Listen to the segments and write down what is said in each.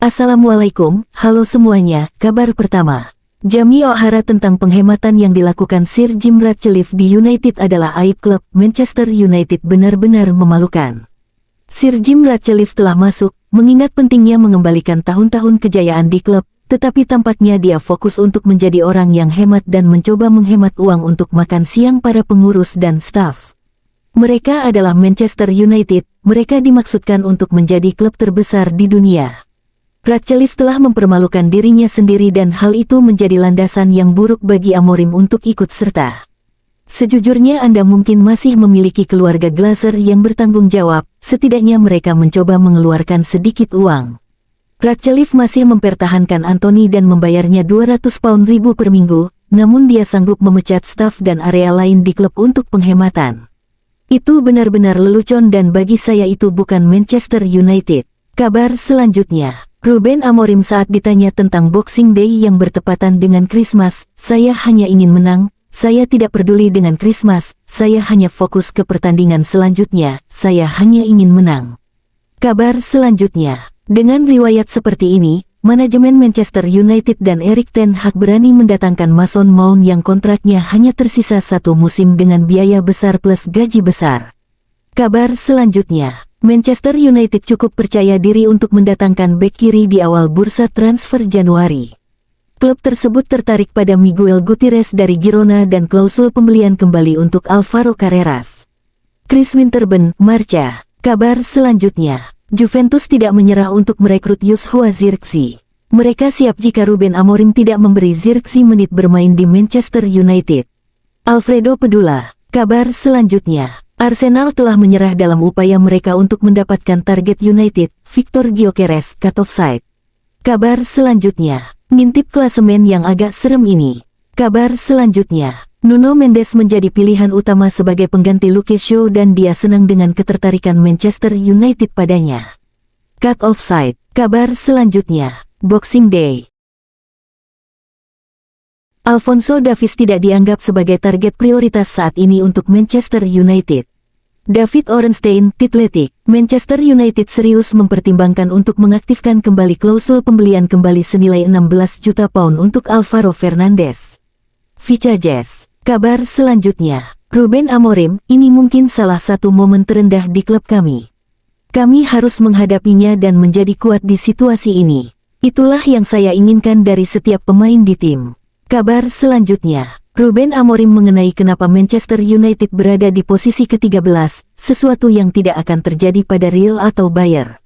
Assalamualaikum, halo semuanya. Kabar pertama, Jamie O'Hara tentang penghematan yang dilakukan Sir Jim Ratcliffe di United adalah aib klub Manchester United benar-benar memalukan. Sir Jim Ratcliffe telah masuk, mengingat pentingnya mengembalikan tahun-tahun kejayaan di klub, tetapi tampaknya dia fokus untuk menjadi orang yang hemat dan mencoba menghemat uang untuk makan siang para pengurus dan staf. Mereka adalah Manchester United, mereka dimaksudkan untuk menjadi klub terbesar di dunia. Ratcliffe telah mempermalukan dirinya sendiri dan hal itu menjadi landasan yang buruk bagi Amorim untuk ikut serta. Sejujurnya Anda mungkin masih memiliki keluarga Glazer yang bertanggung jawab, setidaknya mereka mencoba mengeluarkan sedikit uang. Ratcliffe masih mempertahankan Anthony dan membayarnya 200 pound ribu per minggu, namun dia sanggup memecat staf dan area lain di klub untuk penghematan. Itu benar-benar lelucon dan bagi saya itu bukan Manchester United. Kabar selanjutnya. Ruben Amorim saat ditanya tentang Boxing Day yang bertepatan dengan Christmas, saya hanya ingin menang, saya tidak peduli dengan Christmas, saya hanya fokus ke pertandingan selanjutnya, saya hanya ingin menang. Kabar selanjutnya, dengan riwayat seperti ini, manajemen Manchester United dan Erik ten Hag berani mendatangkan Mason Mount yang kontraknya hanya tersisa 1 musim dengan biaya besar plus gaji besar. Kabar selanjutnya, Manchester United cukup percaya diri untuk mendatangkan bek kiri di awal bursa transfer Januari. Klub tersebut tertarik pada Miguel Gutierrez dari Girona dan klausul pembelian kembali untuk Alvaro Carreras. Chris Winterburn, Marca. Kabar selanjutnya, Juventus tidak menyerah untuk merekrut Joshua Zirkzee. Mereka siap jika Ruben Amorim tidak memberi Zirkzee menit bermain di Manchester United. Alfredo Pedula. Kabar selanjutnya, Arsenal telah menyerah dalam upaya mereka untuk mendapatkan target United, Victor Gyökeres, cut offside. Kabar selanjutnya, ngintip klasemen yang agak serem ini. Kabar selanjutnya, Nuno Mendes menjadi pilihan utama sebagai pengganti Luke Shaw dan dia senang dengan ketertarikan Manchester United padanya. Cut offside. Kabar selanjutnya, Boxing Day. Alphonso Davies tidak dianggap sebagai target prioritas saat ini untuk Manchester United. David Ornstein, Athletic. Manchester United serius mempertimbangkan untuk mengaktifkan kembali klausul pembelian kembali senilai 16 juta pound untuk Alvaro Fernandes. Vicajes. Kabar selanjutnya, Ruben Amorim, ini mungkin salah satu momen terendah di klub kami. Kami harus menghadapinya dan menjadi kuat di situasi ini. Itulah yang saya inginkan dari setiap pemain di tim. Kabar selanjutnya, Ruben Amorim mengenai kenapa Manchester United berada di posisi ke-13, sesuatu yang tidak akan terjadi pada Real atau Bayer.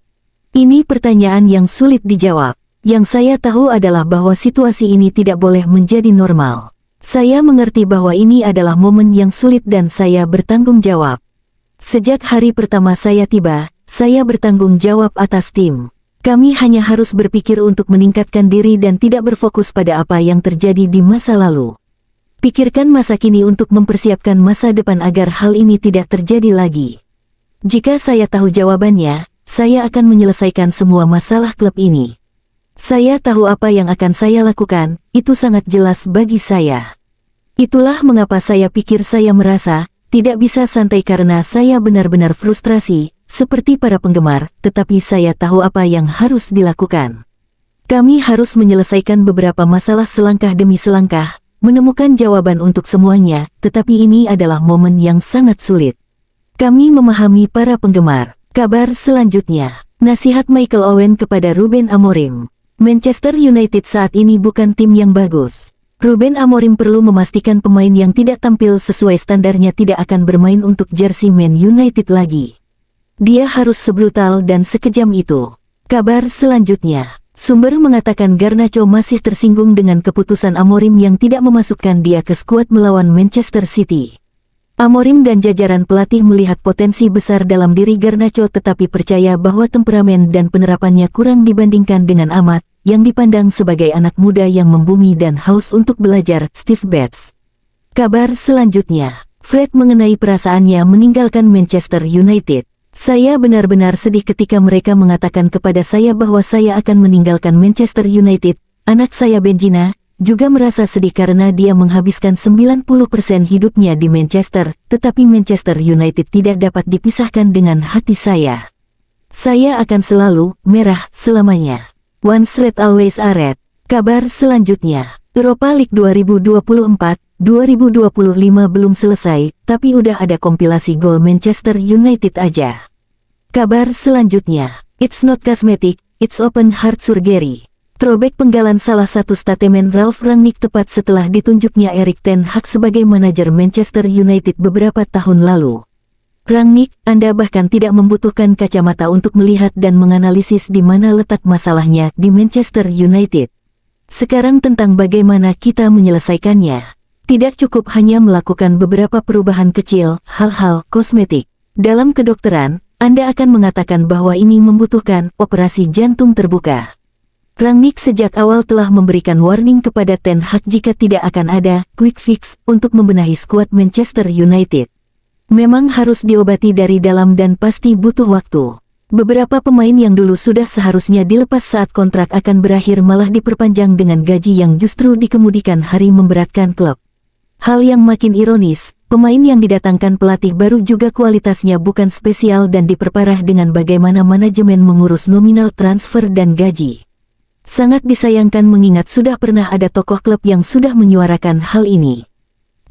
Ini pertanyaan yang sulit dijawab. Yang saya tahu adalah bahwa situasi ini tidak boleh menjadi normal. Saya mengerti bahwa ini adalah momen yang sulit dan saya bertanggung jawab. Sejak hari pertama saya tiba, saya bertanggung jawab atas tim. Kami hanya harus berpikir untuk meningkatkan diri dan tidak berfokus pada apa yang terjadi di masa lalu. Pikirkan masa kini untuk mempersiapkan masa depan agar hal ini tidak terjadi lagi. Jika saya tahu jawabannya, saya akan menyelesaikan semua masalah klub ini. Saya tahu apa yang akan saya lakukan, itu sangat jelas bagi saya. Itulah mengapa saya pikir saya merasa tidak bisa santai karena saya benar-benar frustrasi, seperti para penggemar, tetapi saya tahu apa yang harus dilakukan. Kami harus menyelesaikan beberapa masalah selangkah demi selangkah, menemukan jawaban untuk semuanya, tetapi ini adalah momen yang sangat sulit. Kami memahami para penggemar. Kabar selanjutnya, nasihat Michael Owen kepada Ruben Amorim. Manchester United saat ini bukan tim yang bagus. Ruben Amorim perlu memastikan pemain yang tidak tampil sesuai standarnya tidak akan bermain untuk jersey Man United lagi. Dia harus sebrutal dan sekejam itu. Kabar selanjutnya, sumber mengatakan Garnacho masih tersinggung dengan keputusan Amorim yang tidak memasukkan dia ke skuad melawan Manchester City. Amorim dan jajaran pelatih melihat potensi besar dalam diri Garnacho tetapi percaya bahwa temperamen dan penerapannya kurang dibandingkan dengan Amat, yang dipandang sebagai anak muda yang membumi dan haus untuk belajar, Steve Betts. Kabar selanjutnya, Fred mengenai perasaannya meninggalkan Manchester United. Saya benar-benar sedih ketika mereka mengatakan kepada saya bahwa saya akan meninggalkan Manchester United. Anak saya Benjina juga merasa sedih karena dia menghabiskan 90% hidupnya di Manchester, tetapi Manchester United tidak dapat dipisahkan dengan hati saya. Saya akan selalu merah selamanya. Once red always a red. Kabar selanjutnya, Europa League 2024-2025 belum selesai, tapi udah ada kompilasi gol Manchester United aja. Kabar selanjutnya, it's not cosmetic, it's open heart surgery. Throwback penggalan salah satu statemen Ralf Rangnick tepat setelah ditunjuknya Erik ten Hag sebagai manajer Manchester United beberapa tahun lalu. Rangnick, Anda bahkan tidak membutuhkan kacamata untuk melihat dan menganalisis di mana letak masalahnya di Manchester United. Sekarang tentang bagaimana kita menyelesaikannya. Tidak cukup hanya melakukan beberapa perubahan kecil, hal-hal kosmetik. Dalam kedokteran, Anda akan mengatakan bahwa ini membutuhkan operasi jantung terbuka. Rangnick sejak awal telah memberikan warning kepada Ten Hag jika tidak akan ada quick fix untuk membenahi skuad Manchester United. Memang harus diobati dari dalam dan pasti butuh waktu. Beberapa pemain yang dulu sudah seharusnya dilepas saat kontrak akan berakhir malah diperpanjang dengan gaji yang justru di kemudian hari memberatkan klub. Hal yang makin ironis, pemain yang didatangkan pelatih baru juga kualitasnya bukan spesial dan diperparah dengan bagaimana manajemen mengurus nominal transfer dan gaji. Sangat disayangkan mengingat sudah pernah ada tokoh klub yang sudah menyuarakan hal ini.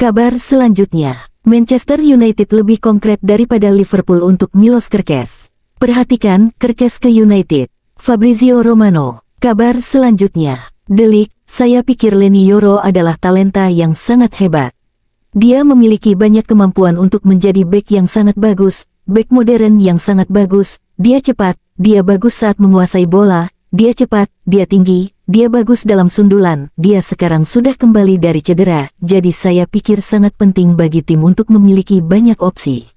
Kabar selanjutnya, Manchester United lebih konkret daripada Liverpool untuk Milos Kerkez. Perhatikan, Kerkez ke United. Fabrizio Romano. Kabar selanjutnya, The League, saya pikir Leny Yoro adalah talenta yang sangat hebat. Dia memiliki banyak kemampuan untuk menjadi bek yang sangat bagus, bek modern yang sangat bagus, dia cepat, dia bagus saat menguasai bola, dia cepat, dia tinggi, dia bagus dalam sundulan, dia sekarang sudah kembali dari cedera, jadi saya pikir sangat penting bagi tim untuk memiliki banyak opsi.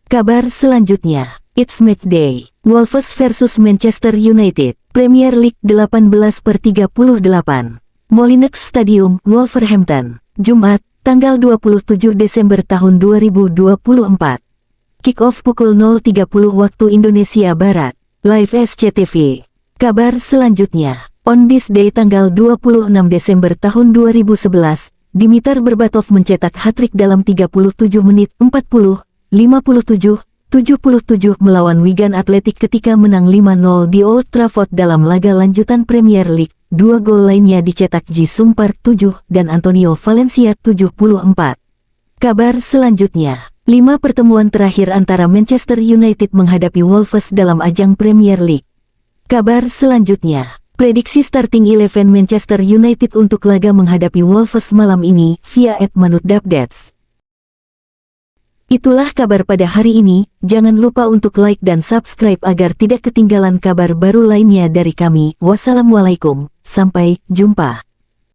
Kabar selanjutnya, it's match day, Wolves versus Manchester United, Premier League 18/38, Molineux Stadium, Wolverhampton, Jumat, tanggal 27 Desember tahun 2024. Kick-off pukul 0.30 waktu Indonesia Barat, live SCTV. Kabar selanjutnya, on this day tanggal 26 Desember tahun 2011, Dimitar Berbatov mencetak hat-trick dalam 37 menit 40, 57, 77 melawan Wigan Athletic ketika menang 5-0 di Old Trafford dalam laga lanjutan Premier League. Dua gol lainnya dicetak Jisung Park 7 dan Antonio Valencia 74. Kabar selanjutnya, 5 pertemuan terakhir antara Manchester United menghadapi Wolves dalam ajang Premier League. Kabar selanjutnya, prediksi starting 11 Manchester United untuk laga menghadapi Wolves malam ini via @manutupdates. Itulah kabar pada hari ini, jangan lupa untuk like dan subscribe agar tidak ketinggalan kabar baru lainnya dari kami. Wassalamualaikum, sampai jumpa.